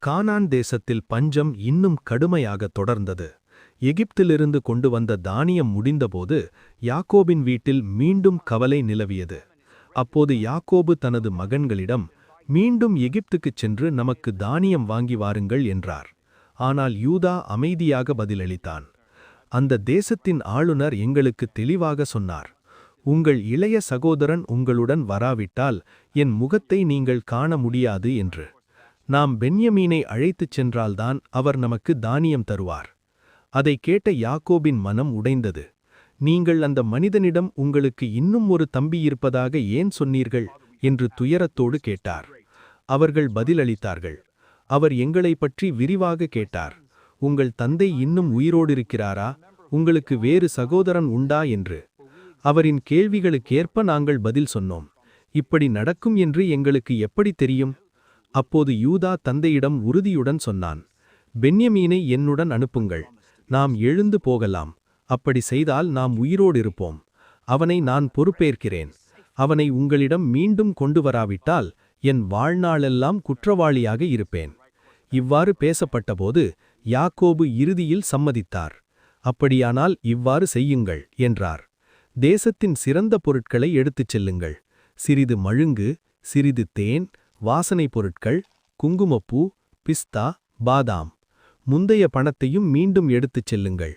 கானான் தேசத்தில் பஞ்சம் இன்னும் கடுமையாக தொடர்ந்தது. எகிப்திலிருந்து கொண்டு வந்த தானியம் முடிந்தபோது யாக்கோபின் வீட்டில் மீண்டும் கவலை நிலவியது. அப்போது யாக்கோபு தனது மகன்களிடம், மீண்டும் எகிப்துக்குச் சென்று நமக்கு தானியம் வாங்கி வாருங்கள் என்றார். ஆனால் யூதா அமைதியாக பதிலளித்தான். அந்த தேசத்தின் ஆளுநர் எங்களுக்கு தெளிவாக சொன்னார், உங்கள் இளைய சகோதரன் உங்களுடன் வராவிட்டால் என் முகத்தை நீங்கள் காண முடியாது என்று. நாம் பென்யமீனை அழைத்துச் சென்றால்தான் அவர் நமக்கு தானியம் தருவார். அதை கேட்ட யாக்கோபின் மனம் உடைந்தது. நீங்கள் அந்த மனிதனிடம் உங்களுக்கு இன்னும் ஒரு தம்பி இருப்பதாக ஏன் சொன்னீர்கள் என்று துயரத்தோடு கேட்டார். அவர்கள் பதிலளித்தார்கள், அவர் எங்களைப் பற்றி விரிவாக கேட்டார். உங்கள் தந்தை இன்னும் உயிரோடிருக்கிறாரா, உங்களுக்கு வேறு சகோதரன் உண்டா என்று. அவரின் கேள்விகளுக்கேற்ப நாங்கள் பதில் சொன்னோம். இப்படி நடக்கும் என்று எங்களுக்கு எப்படி தெரியும்? அப்போது யூதா தந்தையிடம் உறுதியுடன் சொன்னான், பென்யமீனை என்னுடன் அனுப்புங்கள், நாம் எழுந்து போகலாம். அப்படி செய்தால் நாம் உயிரோடிருப்போம். அவனை நான் பொறுப்பேற்கிறேன். அவனை உங்களிடம் மீண்டும் கொண்டு வராவிட்டால் என் வாழ்நாளெல்லாம் குற்றவாளியாக இருப்பேன். இவ்வாறு பேசப்பட்டபோது யாக்கோபு இறுதியில் சம்மதித்தார். அப்படியானால் இவ்வாறு செய்யுங்கள் என்றார். தேசத்தின் சிறந்த பொருட்களை எடுத்துச் செல்லுங்கள். சிறிது மழுங்கு, சிறிது தேன், வாசனைப் பொருட்கள், குங்குமப்பூ, பிஸ்தா, பாதாம். முந்தைய பணத்தையும் மீண்டும் எடுத்துச் செல்லுங்கள்.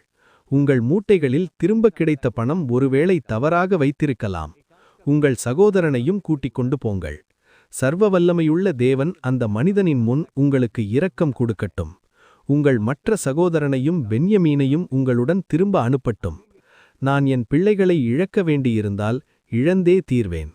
உங்கள் மூட்டைகளில் திரும்ப கிடைத்த பணம் ஒருவேளை தவறாக வைத்திருக்கலாம். உங்கள் சகோதரனையும் கூட்டிக் கொண்டு போங்கள். சர்வ வல்லமையுள்ள தேவன் அந்த மனிதனின் முன் உங்களுக்கு இரக்கம் கொடுக்கட்டும். உங்கள் மற்ற சகோதரனையும் பென்யமீனையும் உங்களுடன் திரும்ப அனுப்பட்டும். நான் என் பிள்ளைகளை இழக்க வேண்டியிருந்தால் இழந்தே தீர்வேன்.